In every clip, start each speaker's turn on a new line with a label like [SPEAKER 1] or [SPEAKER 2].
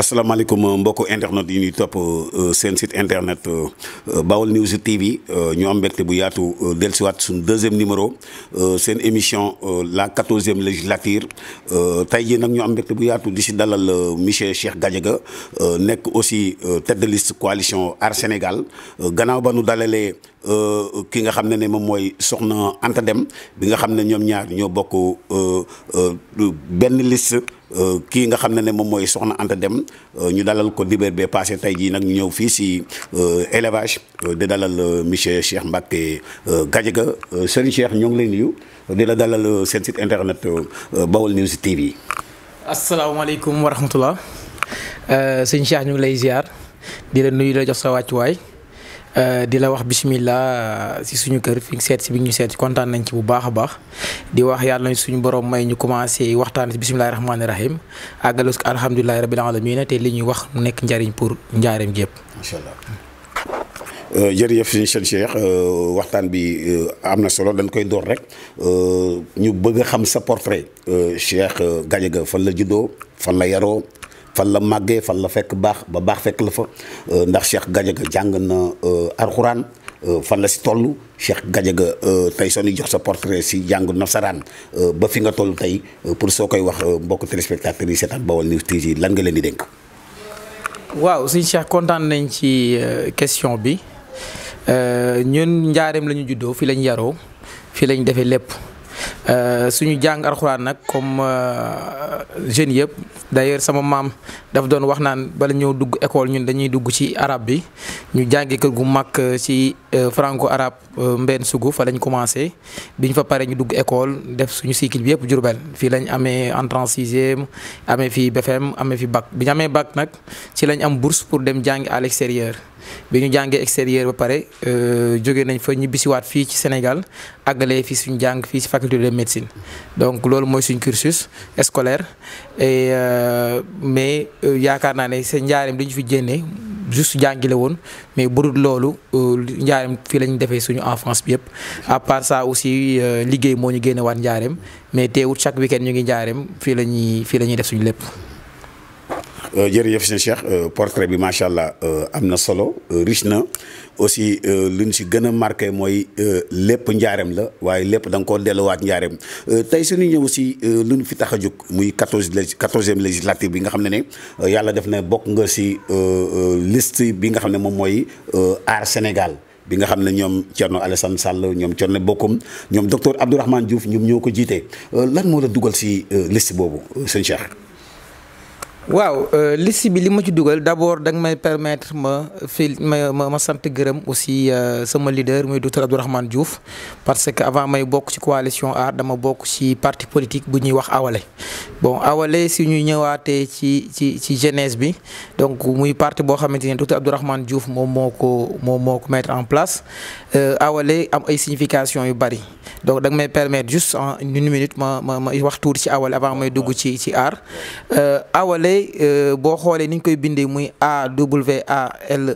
[SPEAKER 1] asalaamaaleykum mbokku internet yi ñuy topp seen site internet Baol News TV ñu am mbégte bu yaatu dellusiwaat suñu deuxième numéro seen émission la 14e législature tey jii nag ñu am mbégte bu yaatu di si dalal monsieur Cheikh Gadiaga nekk aussi tête de liste coalition Aar Sénégal gannaaw ba nu dalalee ki nga xam ne moom mooy soxna Anta Deme bi nga xam ne ñoom ñaar ñoo bokk benn liste. kii nga xam ne moom mooy soxna Anta Deme ñu dalal ko dibéer bee passé tey jii nag ñu ñëw fii si élevage di dalal monsieur Cheikh Mbacké Gadiaga Serigne Cheikh ñoo ngi lay nuyu di la dalal seen site internet Baol News TV.
[SPEAKER 2] asalaamaaleykum wa rahmatullah sëñ Cheikh ñu ngi lay ziar di la nuyu di la jox sa wàccuwaay di la wax bismillah si suñu kër fi seet si bi ñu seet kontaan nañ ci bu baax a baax di wax yàlla nañ suñu borom may ñu commencé waxtaan si bismillahi rahmaani rahim àggalu alhamdulilahi rabbil alamin te li ñuy wax mu nekk njariñ pour njaareem gépp
[SPEAKER 1] incha allah. jërëjëf sëñ Cheikh waxtaan bi am na solo dañ koy door rek ñu bëgg a xam sa portrait Cheikh Gadiaga fan la juddoo fan la yaroo fan la màggee fan la fekk baax ba baax fekk la fa ndax Cheikh Gadiaga jàng na alxuraan fan la si toll Cheikh Gadiaga tey soo ñuy jox sa portrait si jàngu nasaraan ba fi nga toll tey pour soo koy wax mbokk téléspectateurs yi seetaan Baol News TV lan nga leen di dénk.
[SPEAKER 2] waaw sëñ Cheikh kontaan nañ ci question bi ñun njaareem la ñu juddoo fi lañ yaroo fi lañ defee lépp. suñu jàng alxuraan nag comme jeunes yëpp d'ailleurs sama maam daf doon wax naan bala ñëw dugg école ñun dañuy dugg ci arabe bi ñu jàngi kër gu mag ci franco arabe Mbène Sougou fa lañ commencé biñ fa pare ñu dugg école def suñu cycle bi yëpp Diourbel fii lañ amee entrée en sixième amee fi BFM amee fi bac bi ñu amee bac nag ci lañ am bourse pour dem jàngi à l'extérieur bi ñu jàngee extérieur ba pare jóge nañ fa ñibbisiwaat fii ci Sénégal àggalee fii suñu jàng fii ci faculté de médecine donc loolu mooy suñu cursus scolaire et mais yaakaar naa ne seen njaareem dañu fi génnee juste jàngile woon mais budul loolu njaareem fii lañ defee suñu enfance bi yëpp à part ça aussi liggéey moo ñu génnewaat njaareem mais teewut chaque week-end ñu ngi njaareem fii la ñuy def suñu lépp.
[SPEAKER 1] jërëjëf sëñ Cheikh portrait bi macha allah am na solo riche na aussi lu ñu si gën a marqué mooy lépp njaareem la waaye lépp da nga koo delluwaat njaareem tey suñu ñëw si lu ñu fi tax a jóg muy 14e législative bi nga xam ne yàlla def na bokk nga si liste bi nga xam ne moom mooy Aar Sénégal bi nga xam ne ñoom Thierno Alassane Sall ñoom Thierno Bocoum ñoom docteur Abdourahmane Diouf ñoom ñoo ko jiite lan moo la dugal si liste boobu sëñ Cheikh.
[SPEAKER 2] waaw liste bi li ma ci dugal d'abord da nga may permettre ma sant gërëm aussi sama leader muy docteur Abdourahmane Diouf parce que avant may bokk ci coalition Aar dama bokk ci parti politique bu ñuy wax Awalé bon Awalé si ñuy ñëwaatee ci jeunesse bi donc muy parti boo xamante ne docteur Abdourahmane Diouf moom moo ko mettre en place Awalé am ay signification yu bari donc da nga may permettre juste en une minute ma wax tuuti ci Awalé avant may dugg ci Aar Awalé boo xoolee ni ñu koy bindee muy AWALE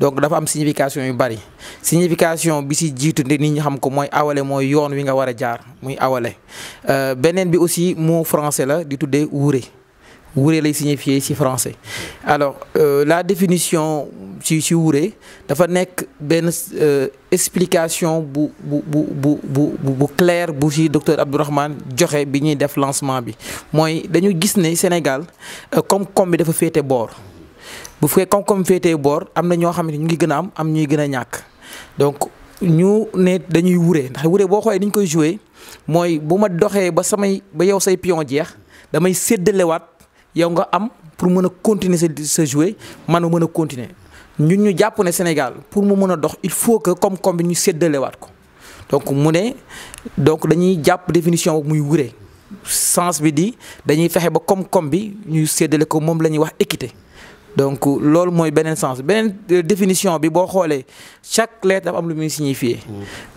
[SPEAKER 2] donc dafa am signification yu bari signification bi si jiitu nit ñi xam ko mooy Awalé mooy yoon wi nga war a jaar muy Awalé beneen bi aussi mot français la di tuddee wuure wuure lay signifier ci français alors la définition ci wuure dafa nekk benn explication bu claire bu ci docteur Abdourahmane joxe bi ñuy def lancement bi mooy dañu gis ne Sénégal koom-koom bi dafa féete boor bu fekkee koom-koom féetee boor am na ñoo xam ne ñu ngi gën a am ñuy gën a ñàkk donc ñu ne dañuy wuure ndax wuure boo xoolee ni ñu koy jouer mooy bu ma doxee ba yow say pion jeex damay séddalewaat yow nga am pour mën a continuer sa jouer man mën a continuer ñun ñu jàpp ne Sénégal pour mu mën a dox il faut que koom-koom bi ñu séddalewaat ko donc mu ne donc dañuy jàpp définition boobu muy wure sens bi di dañuy fexe ba koom-koom bi ñu séddale ko moom la ñuy wax équité donc loolu mooy beneen sens beneen définition bi boo xoolee chaque lettre dafa am lu muy signifier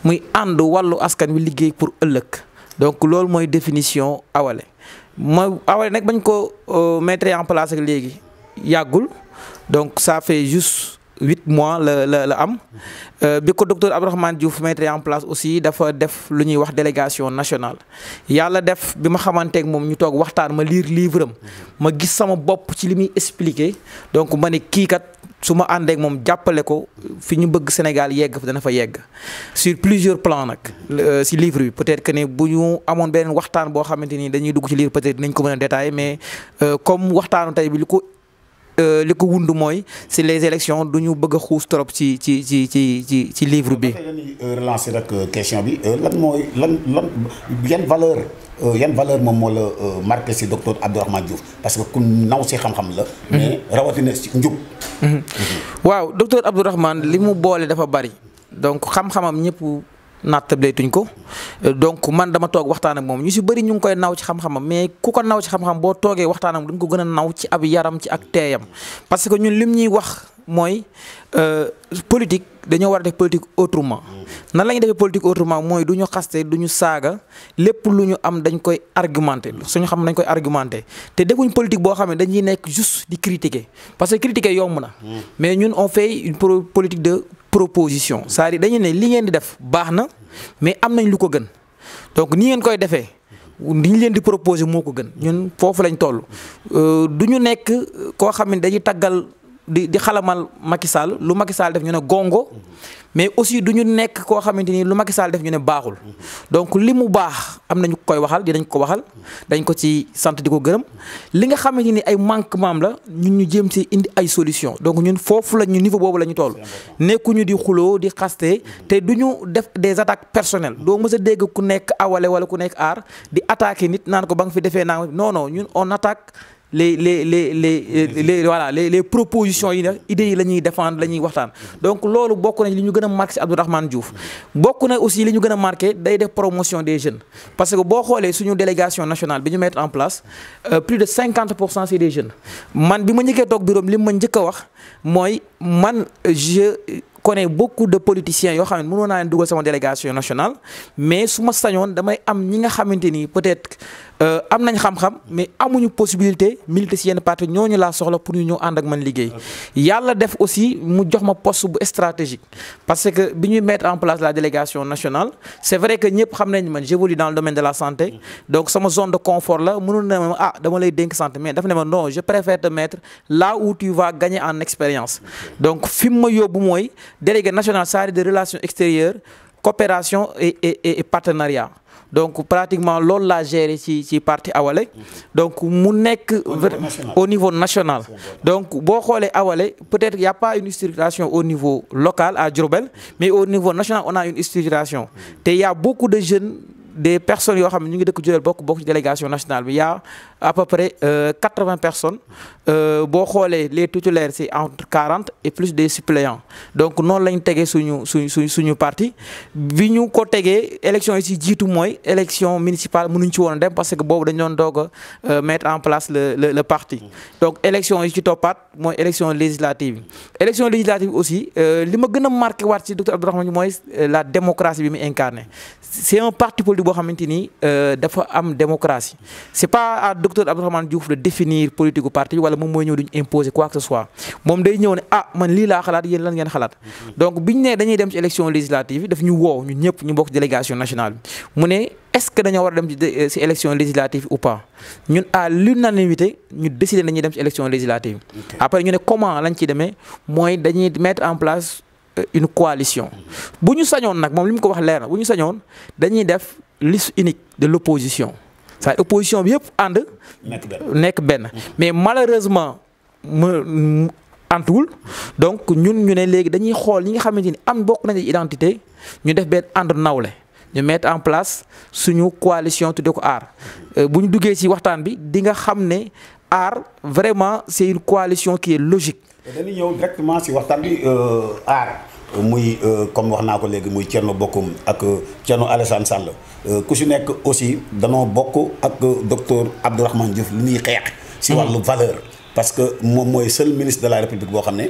[SPEAKER 2] muy ànd wàllu askan wi liggéey pour ëllëg donc loolu mooy définition awale mooy awale nag bañ ko mettre en place ak léegi yàggul donc ça fait juste 8 mois la am bi ko docteur Abdourahmane Diouf mettre en place aussi dafa def lu ñuy wax délégation nationale yàlla def bi ma xamanteeg moom ñu toog waxtaan ma lire livre am ma gis sama bopp ci li muy expliquer donc ma ne kii kat su ma àndeek moom jàppale ko fi ñu bëgg Sénégal yegg fa dana fa yegg sur plusieurs plans nag si livre bi peut-être que ne bu ñu amoon beneen waxtaan boo xamante ni dañuy dugg ci livre peut-être dinañ ko mën a détailler mais comme waxtaanu tey bi li ko wund mooy si les élections du ñu bëgg a xuus trop ci livre bi.
[SPEAKER 1] dañuy relancer rek question bi lan yan valeur moom moo la marqué si docteur Abdourahmane Diouf parce que ku naw si xam-xam la. mais rawatina si njub.
[SPEAKER 2] waaw docteur Abdourahmane li mu boole dafa bari donc xam-xamam ñëpp naattableetuñ ko donc man dama toog waxtaan ak moom ñu si bëri ñu ngi koy naw ci xam-xamam mais ku ko naw ci xam-xam boo toogee waxtaan ak dañ ko gën a naw ci ab yaram ci ak teeyam parce que ñun lim ñuy wax mooy politique dañoo war a def politique autrement nan la ñuy defee politique autrement mooy du ñu xaste du ñu saaga lépp lu ñu am dañ koy argumenté suñu xam dañ koy argumenté te defuñ politique boo xam ne dañuy nekk juste di critiquer parce que critiquer yomb na mais ñun on fait une politique de proposition c'est-à-dire dañu ne li ngeen di def baax na mais am nañ lu ko gën donc ni ngeen koy defee li ñu leen di proposer moo ko gën ñun foofu lañ toll du ñu nekk koo xam ne dañuy taggal di xalamal Macky Sall lu Macky Sall def ñu ne gongo mais aussi du ñu nekk koo xamante ni lu Macky Sall def ñu ne baaxul donc li mu baax am nañu koy waxal dinañ ko waxal dañ ko ci sant di ko gërëm li nga xamante ni ay manquement la ñun ñu jéem ci indi ay solution donc ñun foofu la ñu niveau boobu la ñu toll nekkuñu di xuloo di xaste te du ñu def des attaques personnelles doo mës a dégg ku nekk awale wala ku nekk aar di attaquer nit naan ko ba nga fi defee naa non non ñun on attaque les propositions yi nag idées yi la ñuy défendre la ñuy waxtaan donc loolu bokk na li ñu gën a marqué si Abdourahmane Diouf bokk na aussi li ñu gën a marqué day def promotion des jeunes parce que boo xoolee suñu délégation nationale bi ñu mettre en place plus de 50% c'est des jeunes man bi ma njëkkee toog bureau li ma njëkk a wax mooy man je connais beaucoup de politiciens yoo xam ne mënoon naa leen dugal sama délégation nationale mais su ma sañoon damay am ñi nga xamante ni peut-être am nañ xam-xam mais amuñu possibilité militer ci yenn parti ñooñu laa soxla pour ñu ñëw ànd ak man liggéey yàlla def aussi mu jox ma poste bu stratégique parce que bi ñuy mettre en place la délégation nationale c'est vrai que ñëpp xam nañ man j'évolue dans le domaine de la santé donc sama zone de confort la mënoon na ma dama lay dénk santé mais dafa ne ma non je préfère te mettre là où tu vas gagner en expérience donc fi mu ma yóbbu mooy délégué national chargé de relations extérieures coopération et partenariat donc pratiquement loolu laa géré ci parti Awalé donc mu nekk au niveau national donc boo xoolee Awalé peut-être y a pas une structuration au niveau local à Diourbel mais au niveau national on a une structuration te y a beaucoup de jeunes des personnes yoo xam ne ñu ngi dëkk Diourbel bokk ci délégation nationale bi y a à peu près 80 personnes boo xoolee les titulaires c'est entre 40 et plus des suppléants donc noonu lañ tegee suñu parti bi ñu ko tegee élection yi ci jiitu mooy élection municipale mënuñ ci woon dem parce que boobu dañ doon doog a mettre en place le parti donc élection yi ci toppaat mooy élection législative aussi li ma gën a marqué waat ci docteur Abdourahmane mooy la démocratie bi mu incarné c'est un parti politique boo xamante ni dafa am démocratie c'est pas à docteur Abdourahmane Diouf de définir politique gu parti wala moom mooy ñëw duñu imposer quoi que ce soit moom day ñëw ne man lii laa xalaat yéen lan ngeen xalaat donc biñu ne dañuy dem ci élection législative yi daf ñu woow ñun ñëpp ñu bokk délégation nationale bi mu ne est-ce que dañoo war a dem ci élection législative ou pas ñun à l'unanimité ñu décider dañuy dem ci élection législative après ñu ne comment lañ ci demee mooy dañuy mettre en place une coalition bu ñu sañoon nag moom li mu ko wax leer na bu ñu sañoon dañuy def liste unique de l'opposition c'est opposition bi yëpp ànd nekk benn mais malheureusement mu antuwul donc ñun ñu ne léegi dañuy xool ñi nga xamante ni am bokk nañ identité ñu def benn ànd nawle ñu mettre en place suñu coalition tudde ko aar bu ñu duggee ci waxtaan bi di nga xam ne aar vraiment c'est une coalition qui est logique.
[SPEAKER 1] dañuy ñëw directement ci waxtaan bi aar muy comme wax naa ko léegi muy Thierno Bocoum ak Thierno Alassane Sall ku ci nekk aussi danoo bokk ak docteur Abdourahmane Diouf li ñuy xeex ci wàllu valeur parce que moom mooy seul ministre de la République boo xam ne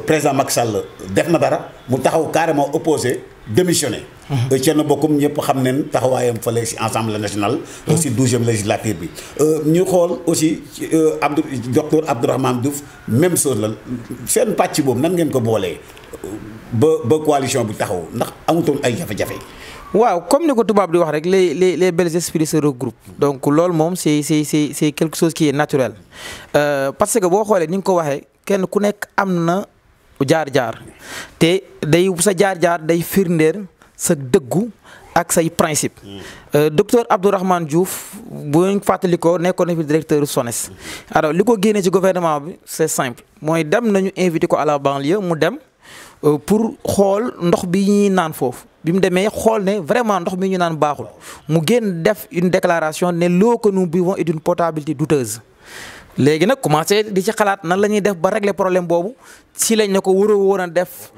[SPEAKER 1] président Macky Sall def na dara mu taxaw carrément opposé démissionné. Thierno Bocoum ñëpp xam nañ taxawaayam fële si Assemblée nationale. si 12e législature bi. ñu xool aussi docteur Abdourahmane Diouf même chose la seen pàcc boobu nan ngeen ko boolee ba coalition bi taxaw ndax amutoon ay jafe-jafe.
[SPEAKER 2] waaw comme ni ko tubaab di wax rek les belles esprits se regroupent donc loolu moom c'est quelque chose qui est naturel parce que boo xoolee ni nga ko waxee kenn ku nekk am na jaar-jaar te day sa jaar-jaar day firndeer sa dëggu ak say principe docteur Abdourahmane Diouf bu ñu fàttali ko nekkoon na fi directeur SONES alors li ko génnee ci gouvernement bi c'est simple mooy dem nañu invité ko à la banlieue mu dem pour xool ndox bi ñuy naan foofu bi mu demee xool ne vraiment ndox mi ñu naan baaxul mu génn def une déclaration ne l'eau que nous buvons est d'une potabilité douteuse léegi nag commencé di ci xalaat nan la ñuy def ba régler problème boobu si lañ ne ko waroo woon a def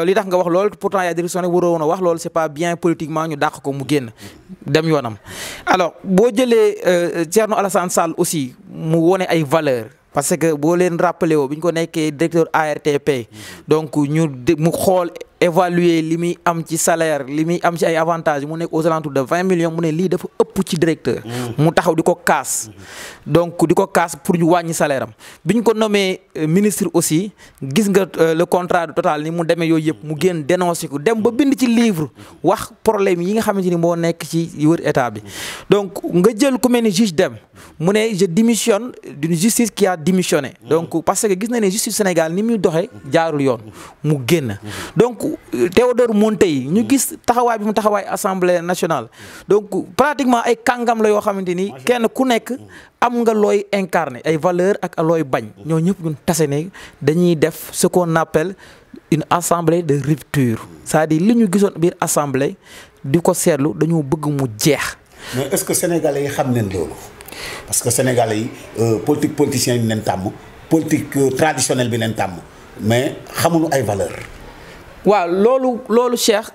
[SPEAKER 2] li tax nga wax loolu pourtant y a direction ne waroo woon a wax loolu c'est pas bien politiquement ñu dàq ko mu génn dem yoonam. alors boo jëlee Thierno Alassane Sall aussi mu wone ay valeurs parce que boo leen rappelé woo bi ñu ko nekkee directeur ARTP donc mu xool évaluer li muy am ci salaire li muy am ci ay avantages mu nekk aux alentours de 20 millions mu ne lii dafa ëpp ci directeur. mu taxaw di ko kaas. donc di ko kaas pour ñu wàññi salaire am bi ñu ko nommé ministre aussi gis nga le contrat total ni mu demee yooyu yëpp mu génn dénoncé ko dem ba bind ci livre wax problème yi nga xamante ni moo nekk ci wër état bi donc nga jël ku mel ni juge Dème mu ne je démissionne d'une justice qui a démissionné donc parce que gis na ne justice Sénégal ni muy doxee jaarul yoon mu génn donc Théodore Monteil ñu gis taxawaay bi mu taxawaay Assemblée nationale donc pratiquement ay kàngam la yoo xamante ni kenn ku nekk am nga looy incarné ay valeurs ak looy bañ ñoo ñëpp ñun tase ne dañuy def ce qu'on appelle une assemblée de rupture c'est-à-dire li ñu gisoon biir assemblée di ko seetlu dañoo bëgg mu jeex.
[SPEAKER 1] mais est-ce que sénégalais yi xam nañ loolu parce que sénégalais yi politiciens yi leen tàmm politique traditionnelle bi leen tàmm mais xamuñu ay valeurs.
[SPEAKER 2] waaw loolu Cheikh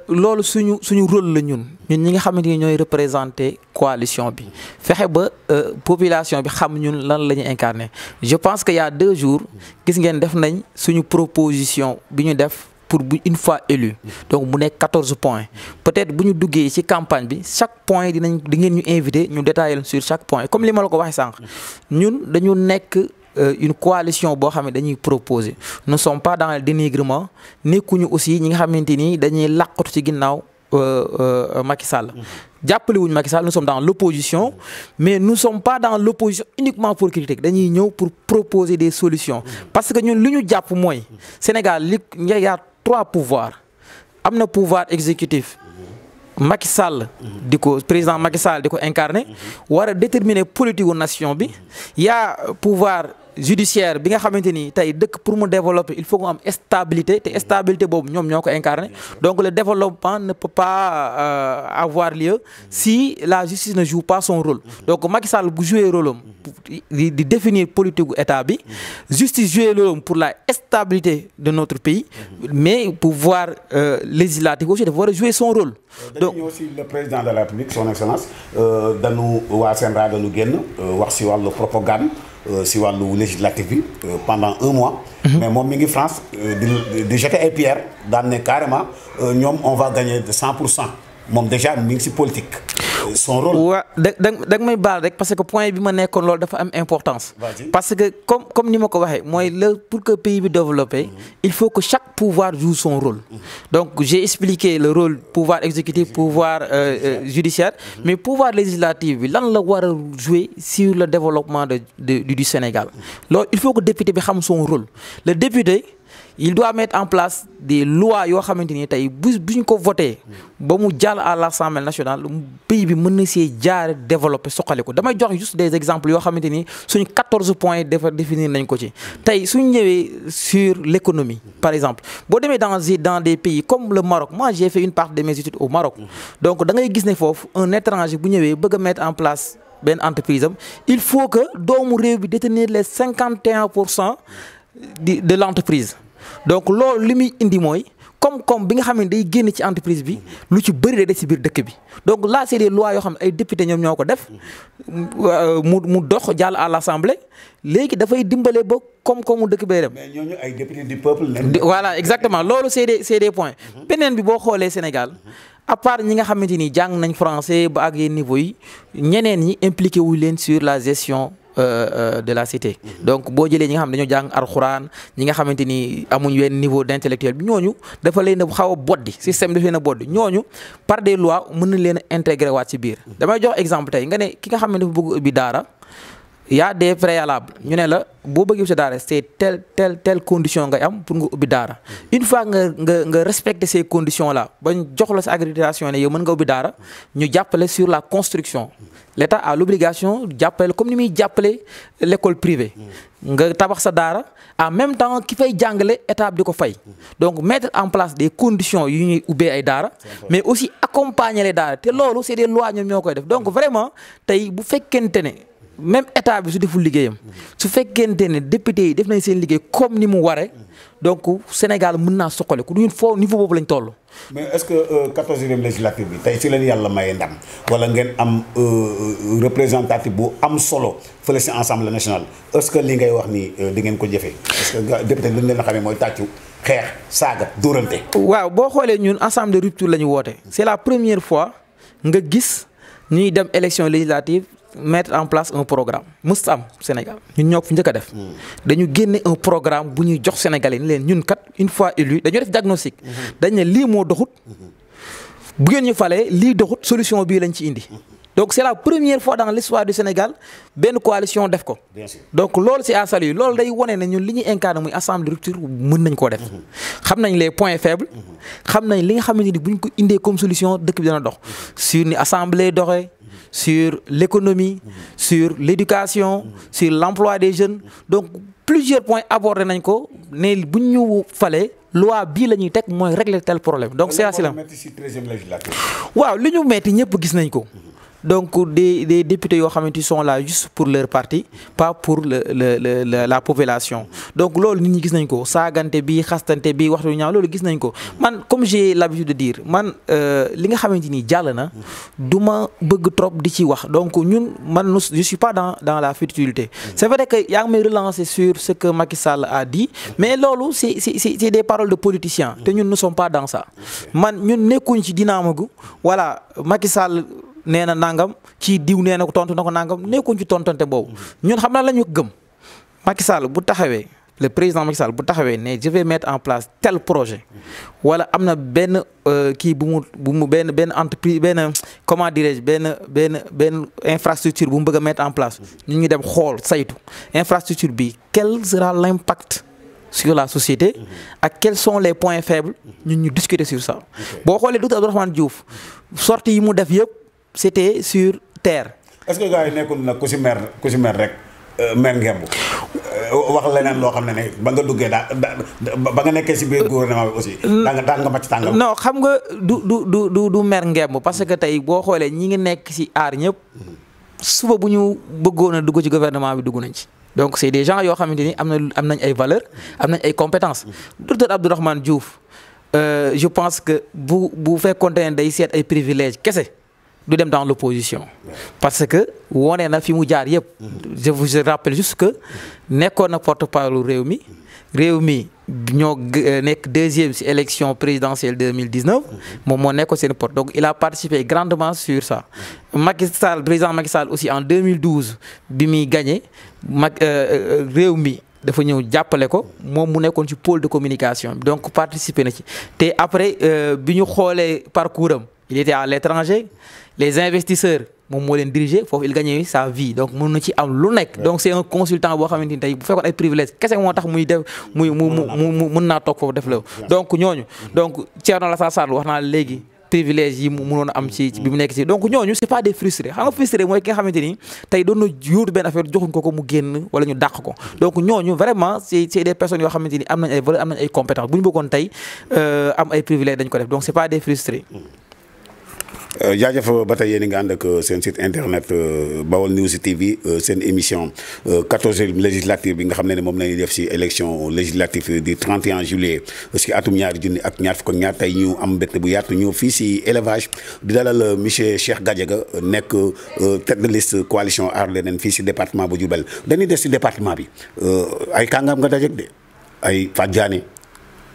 [SPEAKER 2] loolu suñu rôle la ñun ñi nga xamante ni ñooy représenter coalition bi fexe ba population bi xam ñun lan la ñuy incarner je pense que y a 2 jours gis ngeen def nañ suñu proposition bi ñu def pour une fois élu donc mu nekk 14 points peut-être bu ñu duggee ci campagne bi chaque point di ngeen ñu invité ñu détailler sur chaque point comme li ma la ko waxee sànq ñun dañu nekk une coalition boo xam ne dañuy proposer nous ne sommes pas dans le dénigrement nekkuñu aussi ñi nga xamante ni dañuy làqatu ci ginnaaw Macky Sall jàppale wuñu Macky Sall nous sommes dans l'opposition mais nous ne sommes pas dans l'opposition uniquement pour critiquer dañuy ñëw pour proposer des solutions parce que ñun li ñu jàpp mooy Sénégal il y a 3 pouvoirs am na pouvoir exécutif Macky Sall di ko président Macky Sall di ko incarner war a déterminer politique gu nation bi y a pouvoir judiciaire bi nga xamante ni tey dëkk pour mu développer il faut mu am stabilité te stabilité boobu ñoom ñoo ko incarner donc le développement ne peut pas avoir lieu si la justice ne joue pas son rôle donc Macky Sall bu jouer rôle am di définir politique gu état bi justice jouer rôle am pour la stabilité de notre pays mais pouvoir législatif aussi dafa war a jouer son rôle.
[SPEAKER 1] donc dañu aussi le président de la République son excellence dañu waa Sénégal dañu génn wax si wàllu propagande. si wàllu législatif bi pendant 1 mois. mais moom mi ngi France di jeter ay pierres daan ne carrément ñoom on va gagner de 100% moom déjà mi ngi si politique. son rôle.
[SPEAKER 2] waaw da may baal rek parce que point bi ma nekkoon loolu dafa am importance. parce que comme ni ma ko waxee mooy pour que pays bi développé il faut que chaque pouvoir joue son rôle. donc j'ai expliqué le rôle pouvoir exécutif pouvoir judiciaire mais pouvoir législatif bi lan la war a jouer sur le développement du Sénégal loolu il faut que député bi xam son rôle le député. il doit mettre en place des lois yoo xamante ni tey bu ñu ko voté ba mu jàll à l'Assemblée nationale pays bi mën na see jaar développer soxali ko damay jox juste des exemples yoo xamante ni suñu 14 points définir nañ ko ci. tey suñu ñëwee sur l'économie par exemple boo demee dans des pays comme le Maroc moi j'ai fait une partie de mes études au Maroc donc da ngay gis ne foofu un étranger bu ñëwee bëgg a mettre en place benn entreprise am il faut que doomu réew bi détenir les 51% de l'entreprise. donc loolu li muy indi mooy comme bi nga xam ne day génn ci entreprise bi lu ci bëri day des ci biir dëkk bi donc là c'est des lois yoo xam ne ay député ñoom ñoo ko def mu dox jàll à l'Assemblée léegi dafay dimbale ba koom-koomu dëkk bee dem.
[SPEAKER 1] mais ñooñu ay député du peuple.
[SPEAKER 2] voilà exactement loolu c'est des points. beneen bi boo xoolee Sénégal à part ñi nga xamante ni jàng nañ français ba ak yenn niveau yi ñeneen ñi impliqué wu leen sur la gestion. De la cité donc boo jëlee ñi nga xam ne dañoo jàng alxuraan ñi nga xamante ni amuñ wenn niveau d'intellectuel bi ñooñu dafa leen a xaw a boddi système dafa leen a boddi ñooñu par des lois mën nañ leen a intégré waat ci biir damay jox exemple tey nga ne ki nga xam ne dafa bëgg ubbi daara y a des préalables ñu ne la boo bëggee ubbi sa daara c'est telle condition ngay am pour nga ubbi daara une fois nga respecter ces conditions là bañ jox la sa accréditation ne yow mën nga ubbi daara ñu jàppale sur la construction l'État a l'obligation jàppale comme ni muy jàppale l'école privée nga tabax sa daara en même temps ki fay jàngale état bi di ko fay donc mettre en place des conditions yu ñuy ubbee ay daara mais aussi accompagner les daara te loolu c'est des lois ñoom ñoo koy def donc vraiment tey bu fekkente ne même état bi su deful liggéeyam su fekkente ne député yi def nañ seen liggéey comme ni mu waree donc Sénégal mën naa soqale ku ñun foo niveau boobu lañ toll.
[SPEAKER 1] mais est-ce que 14e législature bi tey si leen yàlla maye ndam wala ngeen am représentatif bu am solo fële si Assemblée nationale est-ce que li ngay wax nii di ngeen ko jëfee parce que député li ñu leen a xamee mooy tàccu xeex saaga dóorante.
[SPEAKER 2] waaw boo xoolee ñun ensemble de rupture la ñu woote c'est la première fois nga gis ñuy dem élection législative. Mettre en place un programme mës am Sénégal ñun ñoo ko fi njëkk a def dañu génne un programme bu ñuy jox Sénégalais ni leen ñun kat une fois élu dañoo def diagnostic dañ ne lii moo doxut bu ngeen ñu falee lii doxut solution bii lañ ci indi donc c'est la première fois dans l'histoire du Sénégal benn coalition def ko donc loolu c'est à saluer loolu day wone ne ñun li ñuy incarné muy assemblée de rupture mën nañ koo def xam nañ les points faibles xam nañ li nga xamante ni bu ñu ko indee comme solution dëkk bi dana dox sur ni assemblée doxee sur l'économie, sur l'éducation, sur l'emploi des jeunes. Donc, plusieurs points abordés nañ ko ne bu ñu falee loi bii la ñuy teg mooy régler tel problème. Donc, c'est assez là. waaw li ñu metti ñëpp gis nañ ko. Donc, des députés yoo xamante sont là juste pour leur parti, pas pour la population. Donc, loolu nit ñi gis nañ ko saagante bi xastante bi waxtu ñaaw loolu gis nañ ko man comme j'ai l'habitude de dire man li nga xamante ni jàll na du ma bëgg trop di ci wax donc ñun man je suis pas dans la futilité. C'est vrai que yaa ngi may relancer sur ce que Macky Sall a dit mais loolu c'est des paroles de politiciens te ñun ne sommes pas dans ça man ñun nekkuñ ci dynamique voilà Macky Sall nee na nangam ci diw nee na ko tontu na ko nangam nekkuñ ci tontonte boobu ñun xam naa la ñu gëm Macky Sall bu taxawee le président Macky Sall bu taxawee ne je vais mettre en place tel projet wala am na benn kii bu mu benn entreprise benn comment dirais-je benn infrastructure bu mu bëgg a mettre en place ñun ñu dem xool saytu infrastructure bi quel sera l'impact sur la société ak quels sont les points faibles ñun ñu discuter sur ça boo xoolee docteur Abdourahmane Diouf sortie yi mu def yëpp c'était sur terre.
[SPEAKER 1] est-ce que gars yi nekkul nag ku si mer rek mer ngemb wax leneen loo xam ne ba nga duggee ba nga nekkee si biir gouvernement bi aussi. daan nga màcc tàngal.
[SPEAKER 2] non xam nga du mer ngemb parce que tey boo xoolee ñi ngi nekk si aar ñëpp suba bu ñu bëggoon a dugg ci gouvernement bi dugg nañ ci. donc c'est des gens yoo xamante ni am nañ ay valeurs am nañ ay compétences docteur Abdourahmane Diouf je pense que bu fekkoonte ne day seet ay privilèges kese. du dem dans l'opposition parce que wone na fi mu jaar yëpp je vous rappelle juste que nekkoon na porte-parole réew mi ñoo nekk deuxième ci élection présidentielle 2019 moom moo nekkoon seen porte donc il a participé grandement sur ça président Macky Sall aussi en 2012 bi muy gagné réew mi dafa ñëw jàppale ko moom mu nekkoon ci pôle de communication donc participer na ci te après bi ñu xoolee parcours am il était à l'étranger les investisseurs moom moo leen diriger foofu il gagnait sa vie donc mën na ci am lu nekk donc c'est un consultant boo xamante ni tey bu fekkoon ay privilèges kese moo tax muy def mu mën naa toog foofu def la donc ñooñu donc Thierno Alassane Sall wax naa léegi privilèges yi mu mënoon a am ci bi mu nekk ci donc ñooñu c'est pas des frustrés xam nga frustré mooy ki nga xamante ni tey doon na yóotu benn affaire joxuñ ko mu génn wala ñu dàq ko donc ñooñu vraiment c'est des personnes yoo xamante ni am nañ ay valeurs am nañ ay compétences bu ñu bëggoon tey am ay privilèges dañ ko def donc c'est pas des frustrés.
[SPEAKER 1] jaajëf ba tey yéen a ngi ànd ak seen site internet Baol News TV seen émission 14e législative bi nga xam ne moom la ñuy def si élection législative du 31 juillet si atum ñaari junni ak ñaar fukk ak ñaar tey ñu am mbégte bu yaatu ñëw fii si élevage di dalal monsieur Cheikh Gadiaga nekk tête de liste coalition Aar Leneen fii si département bu Diourbel dañuy des si département bi ay kàngam nga dajeeg de ay Fatou Diané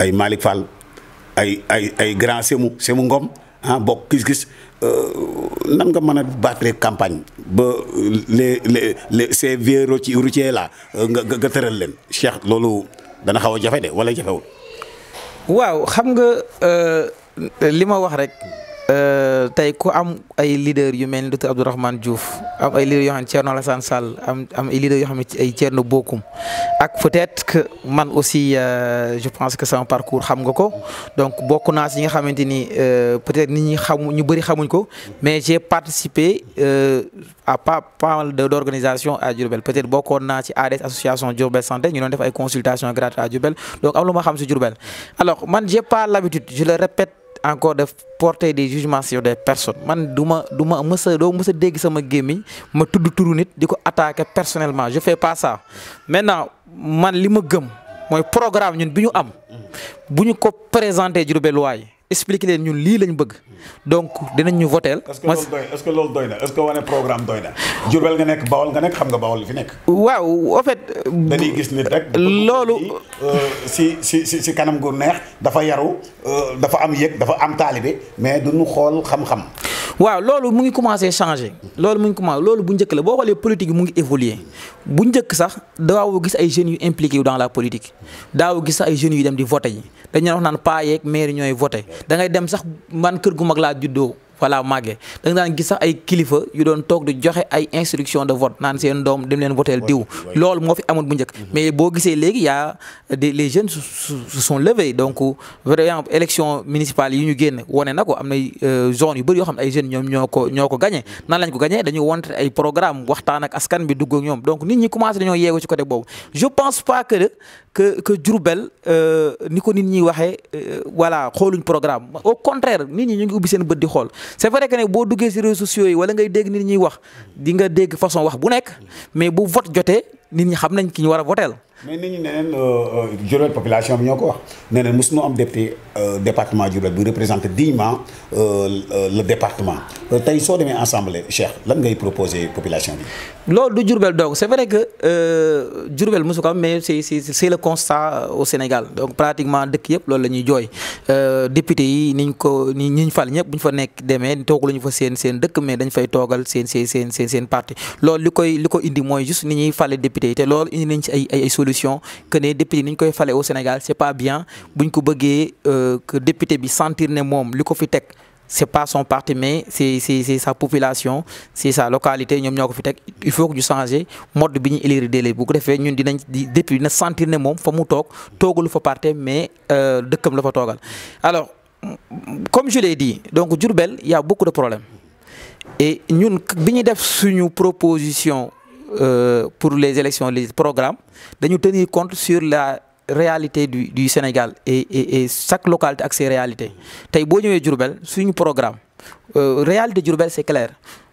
[SPEAKER 1] ay Malick Fall ay grand Sémou Ngom bokk gis-gis nan nga mën a battre campagne ba ces vieux routiers là nga tëral leen Cheikh loolu dana xaw a jafe de wala jafewul.
[SPEAKER 2] waaw xam nga li ma wax rek tey ku am ay leaders yu mel ni docteur Abdourahmane Diouf am ay leaders yoo xam ne Thierno Alassane Sall am ay leaders yoo xam ne ay Thierno Bocoum ak peut-être que man aussi je pense que sama parcours xam nga ko donc bokk naa si ñi nga xamante ni peut-être nit ñi ñu bëri xamuñ ko mais j'ai participé à pas mal d'organisations à Diourbel peut-être bokkoon naa ci ADS association Diourbel Santé ñu doon def ay consultations gratuites à Diourbel donc am lu ma xam si Diourbel alors man j'ai pas l'habitude je le répète encore de porter des jugements sur des personnes man doo mës a dégg sama gémmiñ ma tudd turu nit di ko attaquer personnellement je fais pas ça maintenant man li ma gëm mooy programme ñun bi ñu am bu ñu ko présenter Diourbellois yi expliquer leen ñun lii lañ bëgg donc dinañ ñu voter.
[SPEAKER 1] est-ce que loolu doy na est-ce que wane programme doy na Diourbel nga nekk Bawol nga nekk xam nga Bawol li fi nekk.
[SPEAKER 2] waaw en fait.
[SPEAKER 1] dañuy gis nit rek.
[SPEAKER 2] loolu
[SPEAKER 1] si kanam gu neex dafa yaru dafa am yëg dafa am taalibe mais duñu xool xam-xam.
[SPEAKER 2] waaw loolu mu ngi commencé changer loolu bu njëkk la boo xoolee politique yi mu ngi évoluer bu njëkk sax daaw gis ay jeunes yu impliqué yu dans la politique daaw gis sax ay jeunes yu dem di voter yi dañu wax naan paa yeeg maire ñooy voter da ngay dem sax man kër gu mag laa juddoo voilà màggee da nga daan gis sax ay kilifa yu doon toog di joxe ay instruction de vote naan seen doom dem leen voteel diw loolu moo fi amoon bu njëkk mais boo gisee léegi yaa les jeunes se sont levés donc vraiment élection municipale yi ñu génn wane na ko am na zone yu bëri yoo xam ne ay jeunes ñoom ñoo ko gagné nan lañ ko gagné dañu wonte ay programme waxtaan ak askan bi dugg ak ñoom donc nit ñi commencé dañoo yeewu ci côté boobu je pense pas que Diourbel ni ko nit ñi waxee voilà xooluñ programme au contraire nit ñi ñu ngi ubbi seen bët di xool c'est vrai que ne boo duggee ci réseaux sociaux yi wala ngay dégg nit ñi wax di nga dégg façon wax bu nekk mais bu vote jotee nit ñi xam nañ ki ñu war a voteel.
[SPEAKER 1] mais nit ñi ne leen Diourbel population bi ñoo ko wax nee na mosuñu am député département Diourbel bu représente dignement le département tey soo demee assemblée Cheikh lan ngay proposer population bi.
[SPEAKER 2] loolu du Diourbel donc c'est vrai que Diourbel mosu ko am mais c'est le constat au Sénégal donc pratiquement dëkk yëpp loolu la ñuy jooy député yi niñ ñu fal ñëpp bu ñu fa nekk demee toogaluñu fa seen dëkk mais dañ fay toogal seen parti loolu li ko indi mooy juste ni ñuy fale député yi te loolu indi nañ ci ay solution que ne député ni ñu koy fale au Sénégal c'est pas bien buñ ko bëggee que député bi sentir ne moom li ko fi teg c'est pas son parti mais c'est sa population c'est sa localité ñoom ñoo ko fi teg il faut que ñu changer mode bi ñu élire délai bu ko defee ñun député dina sentir ne moom fa mu toogalu fa parti mais dëkkam la fa toogal alors comme je l'ai dit donc Diourbel il y a beaucoup de problèmes et ñun bi ñu def suñu proposition pour les élections les programmes dañu tenir compte sur la réalité du Sénégal et chaque localité ak ses réalités tey boo ñëwee Diourbel suñu programme réalité Diourbel c'est clair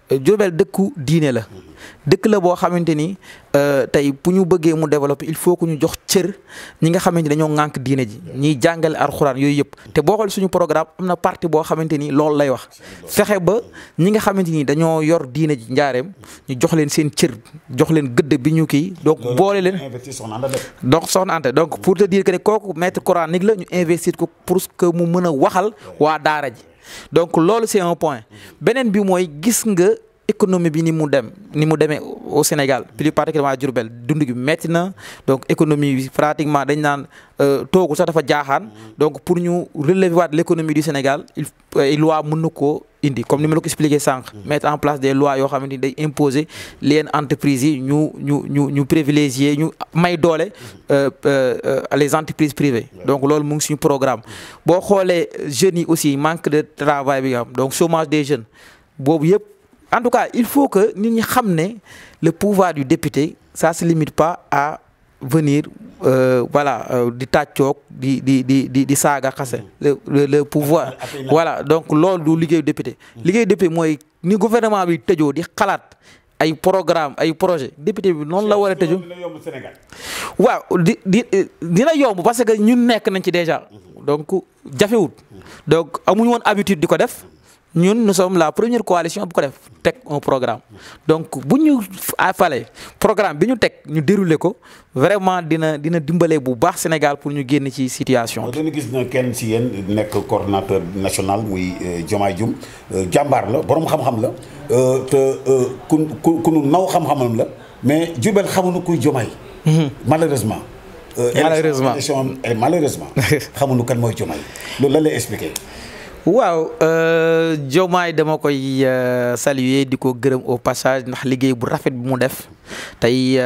[SPEAKER 2] Diourbel dëkku diine la dëkk la boo xamante ni tey bu ñu bëggee mu développer il faut que ñu jox cër ñi nga xamante ni dañoo ŋànk diine ji ñiy jàngale alxuraan yooyu yëpp te boo xool suñu programme am na partie boo xamante ni loolu lay wax fexe ba ñi nga xamante ni dañoo yor diine ji njaareem ñu jox leen seen cër jox leen gëdd bi ñu kii donc boole leen donc Soxna Anta donc pour te dire que ne kooku maître coranique la ñu investir ko pour que mu mën a waxal waa daara ji donc loolu c'est un point beneen bi mooy gis nga économie bi ni mu demee au Sénégal plus particulièrement Diourbel dund gi metti na donc économie bi pratiquement dañ naan toogu sax dafa jaaxaan donc pour ñu relever waat l'économie du Sénégal ay loi mën na koo indi comme ni ma la ko expliqué sànq mettre en place des lois yoo xamante ni day imposer leen entreprises yi ñu privilégier ñu may doole les entreprises privées donc loolu mu ngi suñu programme boo xoolee jeunes yi aussi manque de travail bi nga xam donc chômage des jeunes boobu yëpp en tout cas il faut que nit ñi xam ne le pouvoir du député ça se limite pas à venir voilà di tàccoog di saaga xase le pouvoir voilà donc loolu du liggéeyu député liggéeyu député mooy ni gouvernement bi tëjoo di xalaat ay programme ay projet député bi noonu la war a tëju waaw dina yomb parce que ñun nekk nañ ci déjà donc jafewut donc amuñu woon habitude di ko def ñun nous sommes la première coalition bu ko def teg un programme donc bu ñu fale programme bi ñu teg ñu déroulé ko vraiment dina dimbale bu baax Sénégal pour ñu génn ci situation bi.
[SPEAKER 1] dañu gis na kenn si yéen nekk coordonnateur national muy Diomaye Dioum jàmbaar la borom xam-xam la te ku nu naw xam-xamam la mais Diourbel xamuñu kuy Diomaye. malheureusement. malheureusement xamuñu kan mooy Diomaye loolu la lay expliqué.
[SPEAKER 2] waaw Diomaye dama koy saluer di ko gërëm au passage ndax liggéey bu rafet bu mu def tey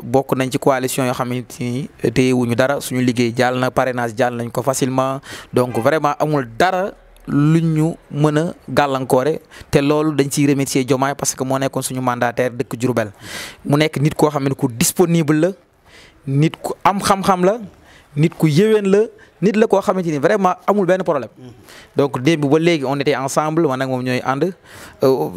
[SPEAKER 2] bokk nañ ci coalition yoo xamante ni téyewuñu dara suñu liggéey jàll na parrainage jàll nañ ko facilement donc vraiment amul dara lu ñu mën a gàllankoore te loolu dañ ciy remercier Diomaye parce que moo nekkoon suñu mandataire dëkk Diourbel mu nekk nit koo xam ne ku disponible la nit ku am xam-xam la nit ku yéwén la nit la koo xamante ni vraiment amul benn problème donc démb ba léegi on était ensemble man ak moom ñooy ànd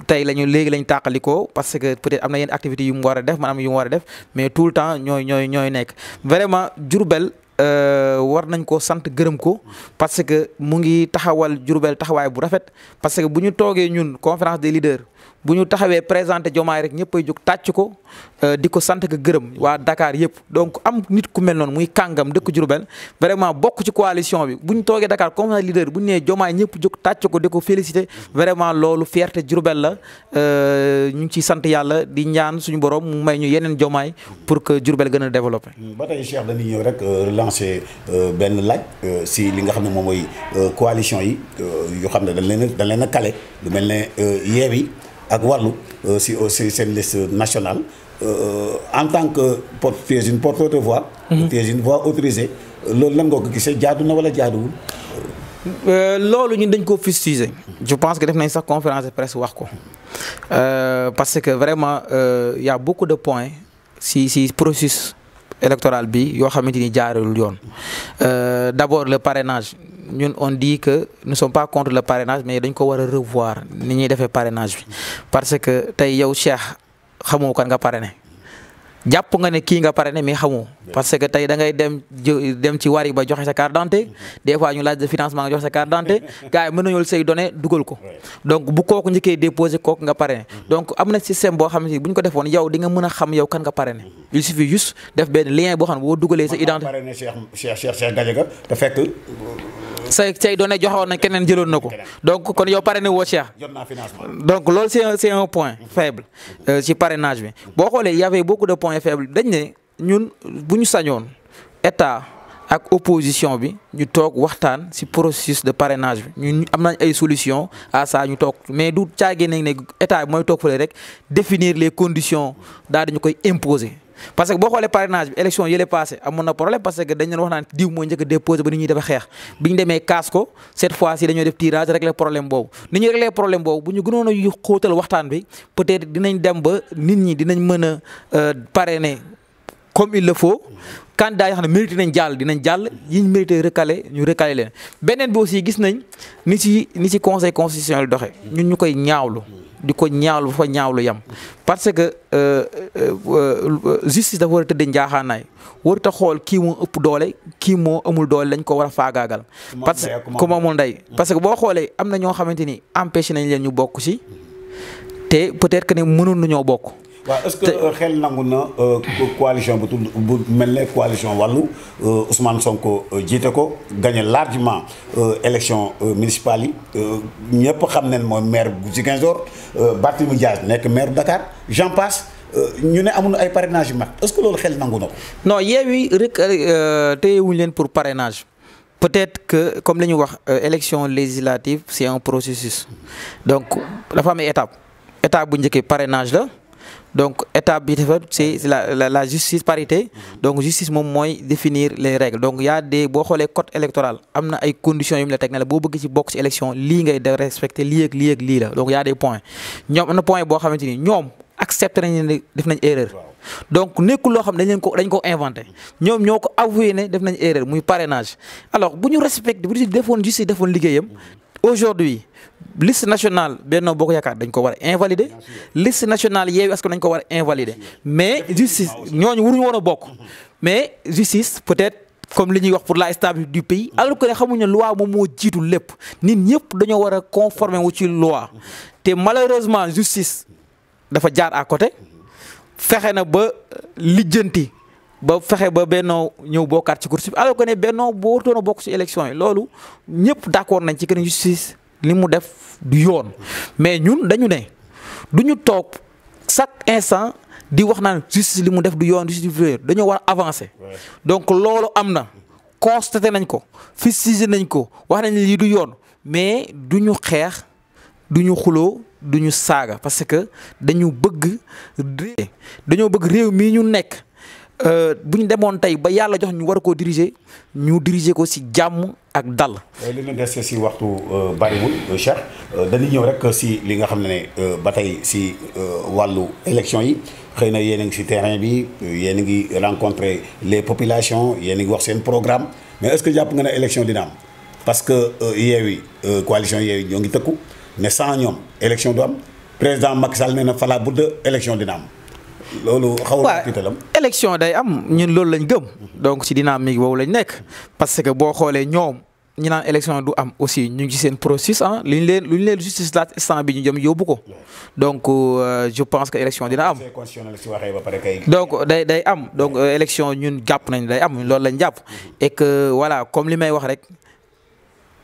[SPEAKER 2] tey léegi lañ tàqalikoo parce que peut-être am na yenn activités yu mu war a def man am yu mu war a def mais tout le temps ñooy nekk vraiment Diourbel war nañ ko sant gërëm ko parce que mu ngi taxawal Diourbel taxawaay bu rafet parce que bu ñu toogee ñun conférence des leaders bu ñu taxawee présenté Diomaye rek ñëpp ay jóg tàcc ko di ko sant ko gërëm waa Dakar yëpp donc am nit ku mel noonu muy kàngam dëkk Diourbel vraiment bokk ci coalition bi bu ñu toogee Dakar conférence des leaders bu ñu nee Diomaye ñëpp jóg tàcc ko di ko félicité vraiment loolu fierté Diourbel la ñu ngi ciy sant yàlla di ñaan suñu borom mu may ñu yeneen Diomaye pour que Diourbel gën a développé.
[SPEAKER 1] ba tey Cheikh dañuy ñëw rek relancer benn laaj si li nga xam ne moom mooy coalition yi yoo xam ne dañ leen a kale lu mel ne Yewwi ak Wallu si seen liste nationale en tant que porteur de voix. tu es une voix autorisée loolu lan nga ko gisee jaadu na wala jaaduwul.
[SPEAKER 2] loolu ñun dañ ko fustiger je pense que def nañ sax conférence de presse wax ko parce que vraiment y a beaucoup de points si processus électoral bi yoo xamante ni jaarul yoon d'abord le parrainage ñun on dit que nous sommes pas contre le parrainage mais dañ ko war a revoir ni ñuy defee parrainage bi parce que tey yow Cheikh xamoo kan nga parrainé jàpp nga ne kii nga parrainé mais xamoo parce que tey da ngay dem ci wari ba joxe sa carte d'identité des fois ñu laaj de financement nga joxe sa carte d'identité gars yi mën nañoo say données dugal ko donc bu kooku njëkkee déposé kooku nga parrainé donc am na système boo xam ne bu ñu ko defoon yow di nga mën a xam yow kan nga parrainé il suffit juste def benn lien boo xam ne boo dugalee sa identité.
[SPEAKER 1] parrainé Cheikh Gadiaga te fekk.
[SPEAKER 2] say données joxoon na keneen jëloon na ko donc kon yow parrainé woo Cheikh.
[SPEAKER 1] jot naa financement.
[SPEAKER 2] donc loolu c'est un point faible ci parrainage bi boo xoolee y avait beaucoup de points faibles dañ ne ñun bu ñu sañoon état ak opposition bi ñu toog waxtaan ci processus de parrainage bi ñun am nañ ay solutions à ça ñu toog mais du caagee nañ ne état bi mooy toog fële rek définir les conditions daal di ñu koy imposer. parce que boo xoolee parrainage bi élection yële passé amoon na problème parce que dañ leen wax naan diw mooy njëkk a déposé ba nit ñi dafa xeex bi ñu demee kaas ko cette fois ci dañoo def tirage régler problème boobu ni ñuy régler problème boobu bu ñu gënoon a xóotal waxtaan bi peut-être dinañ dem ba nit ñi dinañ mën a parrainer comme il le faut candidat yoo xam ne mérité nañ jàll dinañ jàll yi ñu mérité recalé ñu recalé leen beneen bi aussi gis nañ ni ci conseil constitutionnel doxee ñun ñu koy ñaawlu di ko ñaawlu fa ñaawlu yam parce que justice dafa war a tëddee njaaxaanaay warut a xool kii moo ëpp doole kii moo amul doole lañ ko war a faagaagal. parce que comme amul ndey parce que boo xoolee am na ñoo xamante ni empêché nañ leen ñu bokk ci te peut-être que ne mënoon nañoo bokk.
[SPEAKER 1] waaw est-ce que xel nangu na coalition bu mel ne coalition wàllu Ousmane Sonko jiite ko gagné largement élection municipale yi ñëpp xam nañ mooy maire bu Ziguinchor Barthélémy Dias nekk maire bu Dakar j'en passe ñu ne amul ay parrainage yu mat est-ce que loolu xel nangu na ko. non
[SPEAKER 2] Yewwi rek téyewuñu leen pour parrainage peut-être que comme li ñu wax élection législative c'est un processus donc dafa am étape bu njëkkee parrainage la. donc étape bi dafa c'est la justice parité donc justice moom mooy définir les règles donc y a des boo xoolee code électoral am na ay conditions yu mu la teg ne la boo bëgg ci bokk ci élection lii ngay de respecter lii ak lii ak lii la donc y a des points ñoom am na point boo xamante ni ñoom accepté nañ ne def nañ erreur donc nekkul loo xam ne dañ ko inventé ñoom ñoo ko avoué ne def nañ erreur muy parrainage alors bu ñu respecté bu ñu defoon justice defoon liggéeyam aujourd'hui liste nationale Benno Bokk Yaakaar dañ ko war a invalider liste nationale Yewwi Askan dañ ko war a invalider mais justice ñooñu waruñu woon a bokk mais justice peut-être comme li ñuy wax pour la stabilité du pays alors que ne xamuñ ne loi moom moo jiitu lépp nit ñëpp dañoo war a conformer wu ci loi te malheureusement justice dafa jaar à côté fexe na ba lijjanti ba fexe ba Benno ñëw bokkaat ci course bi alors que ne Benno boo warutoon a bokk ci élection yi loolu ñëpp d'accord nañ ci que ne justice li mu def du yoon mais ñun dañu ne duñu toog chaque instant di wax naan justice li mu def du yoon justice du yoon dañoo war a avancer donc loolu am na constaté nañ ko fustigé nañ ko wax nañ lii du yoon mais duñu xeex duñu xuloo duñu saaga parce que dañu bëgg réew mii ñu nekk bu ñu demoon tey ba yàlla jox ñu war koo diriger ñu diriger ko ci jàmm ak dal.
[SPEAKER 1] li ñu dese ci waxtu bariwul Cheikh dañuy ñëw rek ci li nga xam ne ba tey ci wàllu élection yi xëy na yéen a ngi ci terrain bi yéen a ngi rencontrer les populations yéen a ngi wax seen programme mais est-ce que jàpp nga ne élection dina am parce que Yewwi coalition Yewwi ñoo ngi tëkku ne sans ñoom élection du am président Macky Sall nee na fala budde élection dina am. loolu xaw na tiitalam
[SPEAKER 2] élection day am ñun loolu lañ gëm donc ci dynamique boobu lañ nekk parce que boo xoolee ñoom ñi naan élection du am aussi ñu ngi ci seen processus ah lu ñu leen justice laaj instant bi ñu jëm yóbbu ko donc je pense que élection dina am donc day am donc élection ñun jàpp nañ day am loolu lañ jàpp et que voilà comme li may wax rek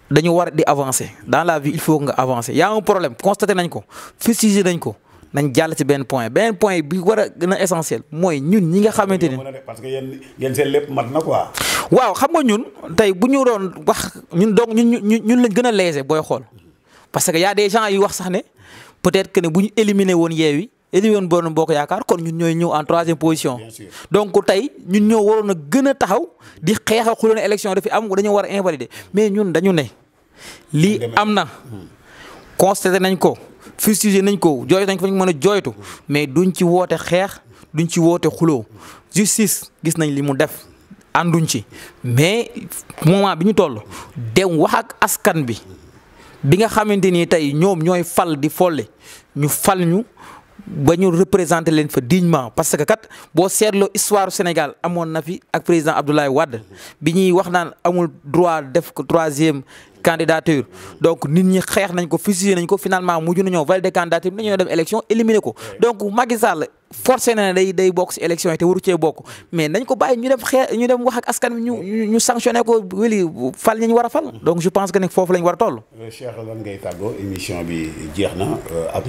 [SPEAKER 2] dañu war di avancer dans la vie il faut nga avancer y a un problème constaté nañ ko fustigé nañ ko nañ jàll ci benn point bi war a gën a essentiel mooy ñun ñi nga xamante ni.
[SPEAKER 1] parce que yéen seen lépp mat na quoi.
[SPEAKER 2] waaw xam nga ñun tey bu ñu doon wax ñun donc ñun lañ gën a léser booy xool parce que y a des gens yu wax sax ne peut-être que ne bu ñu éliminer woon Yewwi éliminer woon Benno Bokk Yaakaar kon ñun ñooy ñëw en 3e position. donc tey ñun ñoo waroon a gën a taxaw di xeex a xuloon élection dafi am dañoo war a invalider mais ñun dañu ne lii am na constaté nañ ko. fustigé nañ ko jooytu nañ ko fa ñu mën a jooytu mais duñ ci woote xeex duñ ci woote xuloo justice gis nañ li mu def ànduñ ci mais moment bi ñu toll dem wax ak askan bi nga xamante ni tey ñoom ñooy fal di folle ñu fal ñu ba ñu représenté leen fa dignement parce que kat boo seetloo histoire Sénégal amoon na fi ak président Abdoulaye Wade bi ñuy wax naan amul droit def ko 3e candidature donc nit ñi xeex nañ ko fusillé nañ ko finalement mujj nañoo valider candidature bi nañoo dem élection éliminer ko donc Macky Sall forcé na ne day bokk ci élection yi te waru cee bokk mais nañ ko bàyyi ñu dem wax ak askan wi ñu sanctionné ko weli fal ñu war a fal donc je pense que ne foofu lañ war a toll.
[SPEAKER 1] Cheikh lan ngay tàggoo émission bi jeex na ak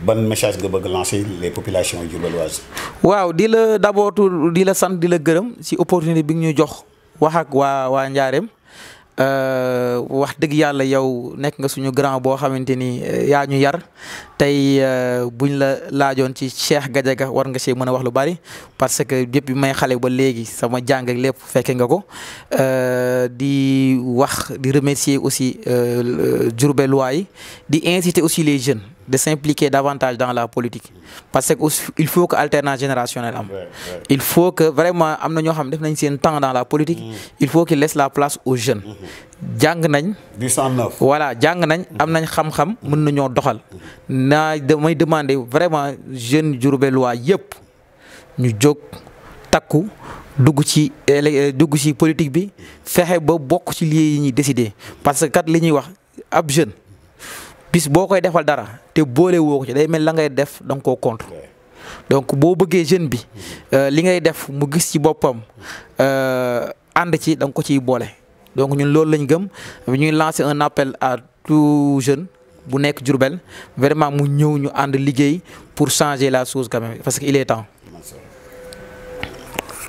[SPEAKER 1] ban message nga bëgg lancer les populations diourbelloises.
[SPEAKER 2] waaw di la d'abord di la sant di la gërëm ci opportunité bi ñu jox wax ak waa Njaareem. wax dëgg yàlla yow nekk nga suñu grand boo xamante ni yaa ñu yar tey buñ la laajoon ci Cheikh Gadiaga war nga see mën a wax lu bari parce que depuis may xale ba léegi sama jàng ak lépp fekke nga ko di wax di remercier aussi Diourbellois yi di inciter aussi les jeunes de s'impliquer davantage dans la politique parce que il faut que alternance générationnelle am il faut que vraiment am na ñoo xam def nañ seen temps dans la politique il faut qu'il laisse la place aux jeunes jàng nañ voilà jàng nañ am nañ xam-xam mën nañoo doxal damay demander vraiment jeunes Diourbellois yëpp ñu jóg takku dugg ci politique bi fexe ba bokk ci lieu yi ñuy décider parce que kat li ñuy wax ab jeune bis boo koy defal dara te boole woo ko ci day mel la ngay def da nga koo contre donc boo bëggee jeune bi li ngay def mu gis ci boppam ànd ci da nga ko ciy boole donc ñun loolu lañ gëm ñuy lancer un appel à tout jeune bu nekk Diourbel vraiment mu ñëw ñu ànd liggéey pour changer la chose quand même parce que il est temps.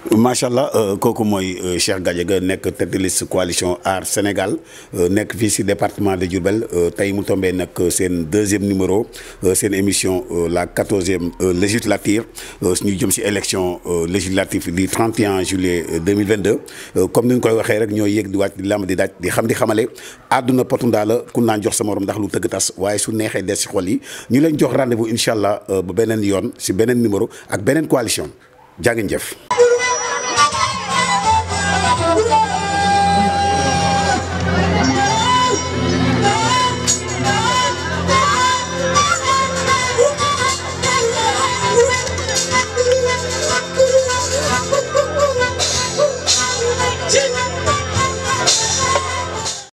[SPEAKER 1] macha allah kooku mooy Cheikh Gadiaga nekk tête de liste coalition Aar Sénégal nekk fii si département de Diourbel tey mu tombé nag seen deuxième numéro seen émission la 14e législature ñu jëm si élection législative du 31 juillet 2022 comme ni ñu koy waxee rek ñoo yéeg di wàcc di lamb di daaj di xam di xamale àdduna potundaa la kun naan jox sa morom ndax lu tëgg tas waaye su neexee des si xol yi ñu leen jox rendez-vous incha allah ba beneen yoon si beneen numéro ak beneen coalition jaa ngeen jëf